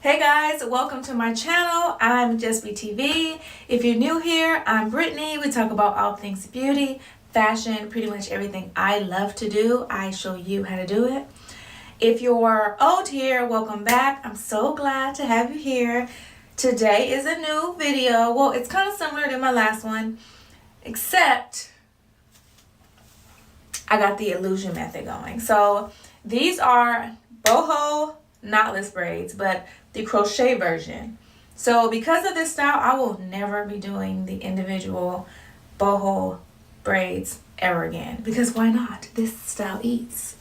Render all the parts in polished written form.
Hey guys, welcome to my channel. I'm Jus B TV. If you're new here, I'm Brittany. We talk about all things beauty, fashion, pretty much everything I love to do. I show you how to do it. If you're old here, welcome back. I'm so glad to have you here. Today is a new video. Well, it's kind of similar to my last one, except I got the illusion method going. So these are Boho knotless braids, but the crochet version. So because of this style, I will never be doing the individual boho braids ever again, because why not? This style eats.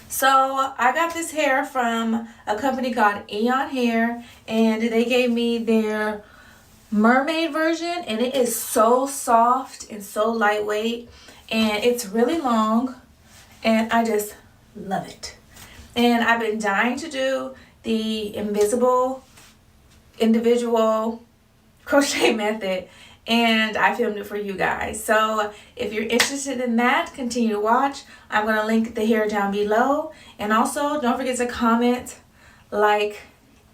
So I got this hair from a company called Eayon hair, and they gave me their mermaid version, and it is so soft and so lightweight, and it's really long, and I just love it. And I've been dying to do the individual crochet method, and I filmed it for you guys. So if you're interested in that, continue to watch. I'm going to link the hair down below, and also don't forget to comment, like,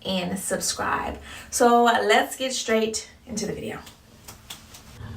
and subscribe. So let's get straight into the video.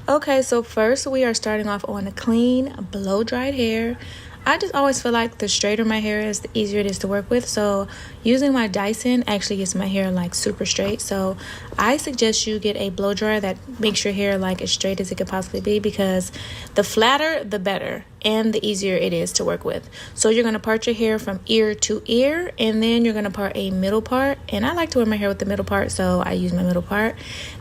Okay, so first we are starting off on a clean blow-dried hair. I just always feel like the straighter my hair is, the easier it is to work with. So using my Dyson actually gets my hair like super straight. So I suggest you get a blow dryer that makes your hair like as straight as it could possibly be, because the flatter the better and the easier it is to work with. So you're going to part your hair from ear to ear, and then you're going to part a middle part. And I like to wear my hair with the middle part, so I use my middle part.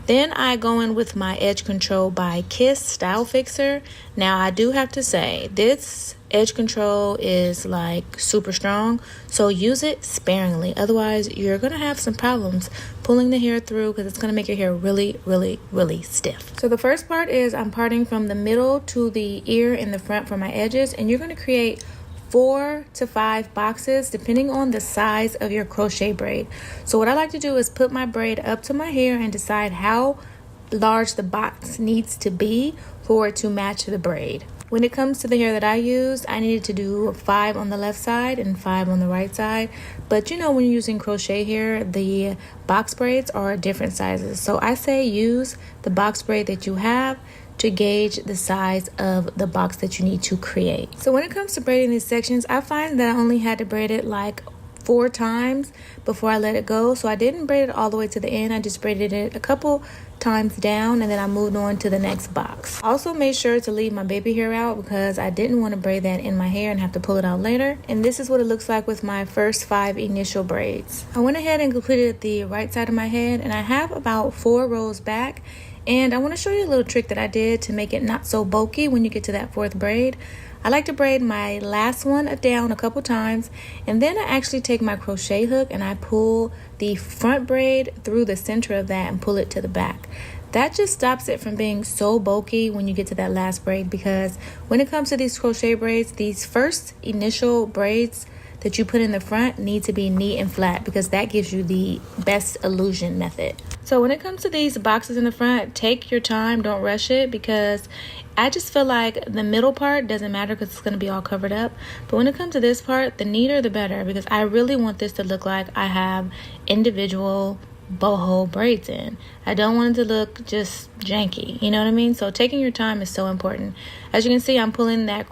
Then I go in with my Edge Control by Kiss Style Fixer. Now I do have to say, this edge control is like super strong, so use it sparingly. Otherwise, you're gonna have some problems pulling the hair through, because it's gonna make your hair really stiff. So the first part is I'm parting from the middle to the ear in the front for my edges, and you're gonna create 4 to 5 boxes depending on the size of your crochet braid. So what I like to do is put my braid up to my hair and decide how large the box needs to be for it to match the braid. When it comes to the hair that I used, I needed to do 5 on the left side and 5 on the right side. But you know, when you're using crochet hair, the box braids are different sizes. So I say use the box braid that you have to gauge the size of the box that you need to create. So when it comes to braiding these sections, I find that I only had to braid it like 4 times before I let it go. So I didn't braid it all the way to the end. I just braided it a couple times down, and then I moved on to the next box. Also made sure to leave my baby hair out, because I didn't want to braid that in my hair and have to pull it out later. And this is what it looks like with my first 5 initial braids. I went ahead and completed the right side of my head, and I have about 4 rows back. And I want to show you a little trick that I did to make it not so bulky when you get to that 4th braid. I like to braid my last one down a couple times, and then I actually take my crochet hook and I pull the front braid through the center of that and pull it to the back. That just stops it from being so bulky when you get to that last braid, because when it comes to these crochet braids, these first initial braids that you put in the front need to be neat and flat, because that gives you the best illusion method. So when it comes to these boxes in the front, take your time, don't rush it, because I just feel like the middle part doesn't matter because it's going to be all covered up. But when it comes to this part, the neater the better, because I really want this to look like I have individual boho braids in. I don't want it to look just janky, you know what I mean? So taking your time is so important. As you can see, I'm pulling that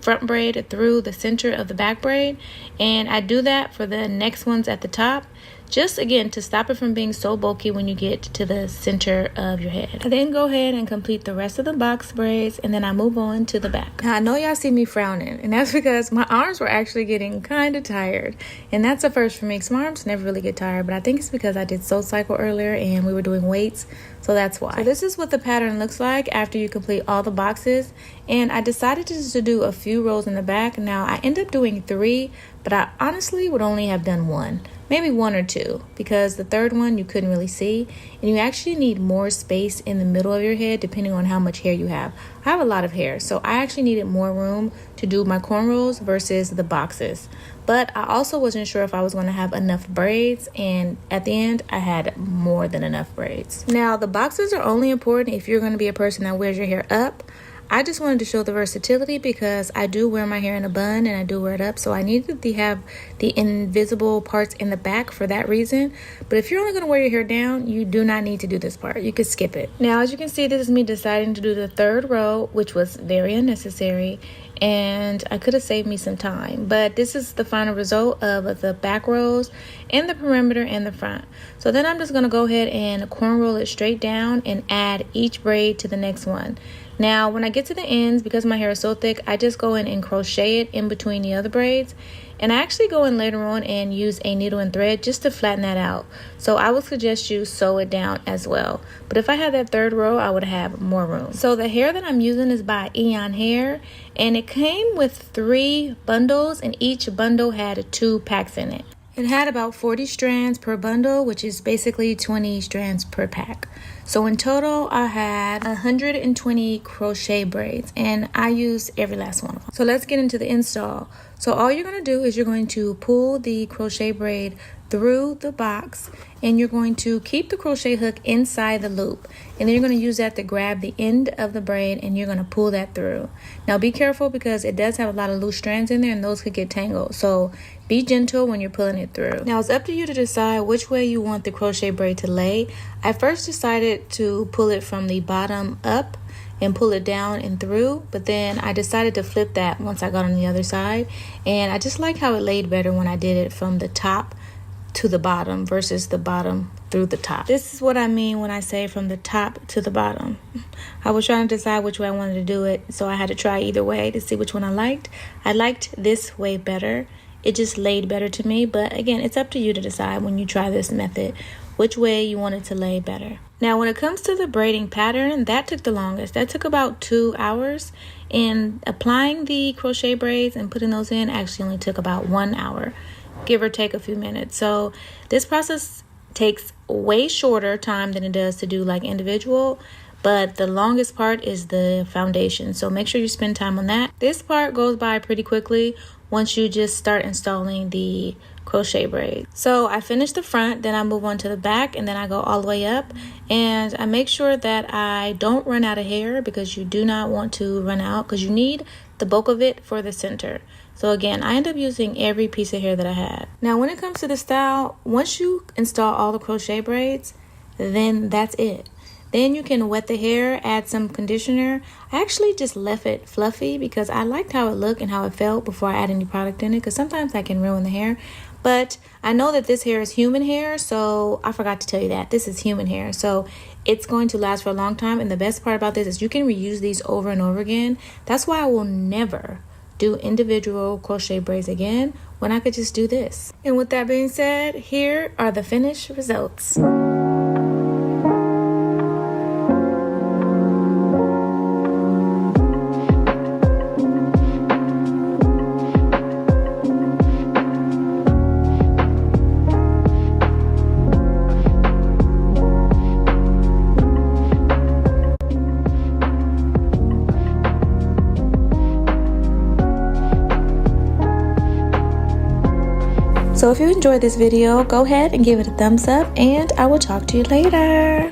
front braid through the center of the back braid, and I do that for the next ones at the top, just again to stop it from being so bulky when you get to the center of your head. I then go ahead and complete the rest of the box braids, and then I move on to the back. Now I know y'all see me frowning, and that's because my arms were actually getting kind of tired, and that's a first for me, because my arms never really get tired. But I think it's because I did Soul Cycle earlier and we were doing weights, so that's why. So this is what the pattern looks like after you complete all the boxes, and I decided just to do a few rows in the back. Now I end up doing 3, but I honestly would only have done 1. Maybe 1 or 2, because the 3rd one you couldn't really see, and you actually need more space in the middle of your head depending on how much hair you have. I have a lot of hair, so I actually needed more room to do my cornrows versus the boxes. But I also wasn't sure if I was going to have enough braids, and at the end I had more than enough braids. Now the boxes are only important if you're going to be a person that wears your hair up. I just wanted to show the versatility because I do wear my hair in a bun and I do wear it up. So I needed to have the invisible parts in the back for that reason. But if you're only going to wear your hair down, you do not need to do this part. You could skip it. Now, as you can see, this is me deciding to do the third row, which was very unnecessary. And I could have saved me some time. But this is the final result of the back rows and the perimeter and the front. So then I'm just going to go ahead and corn roll it straight down and add each braid to the next one. Now, when I get to the ends, because my hair is so thick, I just go in and crochet it in between the other braids. And I actually go in later on and use a needle and thread just to flatten that out. So I would suggest you sew it down as well. But if I had that third row, I would have more room. So the hair that I'm using is by Eayon Hair. And it came with 3 bundles, and each bundle had 2 packs in it. It had about 40 strands per bundle, which is basically 20 strands per pack. So in total, I had 120 crochet braids, and I used every last one of them. So let's get into the install. So all you're going to do is you're going to pull the crochet braid through the box, and you're going to keep the crochet hook inside the loop, and then you're going to use that to grab the end of the braid, and you're going to pull that through. Now be careful because it does have a lot of loose strands in there, and those could get tangled. So be gentle when you're pulling it through. Now it's up to you to decide which way you want the crochet braid to lay. I first decided to pull it from the bottom up and pull it down and through, but then I decided to flip that once I got on the other side, and I just like how it laid better when I did it from the top to the bottom versus the bottom through the top. This is what I mean when I say from the top to the bottom. I was trying to decide which way I wanted to do it, so I had to try either way to see which one I liked. I liked this way better. It just laid better to me, but again, it's up to you to decide when you try this method which way you want it to lay better. Now when it comes to the braiding pattern, that took the longest. That took about 2 hours, and applying the crochet braids and putting those in actually only took about 1 hour, give or take a few minutes. So this process takes way shorter time than it does to do like individual, but the longest part is the foundation. So make sure you spend time on that. This part goes by pretty quickly once you just start installing the crochet braid. So I finish the front, then I move on to the back, and then I go all the way up, and I make sure that I don't run out of hair, because you do not want to run out, because you need the bulk of it for the center. So again, I end up using every piece of hair that I had. Now when it comes to the style, once you install all the crochet braids, then that's it. Then you can wet the hair, add some conditioner. I actually just left it fluffy because I liked how it looked and how it felt before I add any product in it, because sometimes I can ruin the hair. But I know that this hair is human hair, so I forgot to tell you that. This is human hair, so it's going to last for a long time. And the best part about this is you can reuse these over and over again. That's why I will never do individual crochet braids again when I could just do this. And with that being said, here are the finished results. So if you enjoyed this video, go ahead and give it a thumbs up, and I will talk to you later.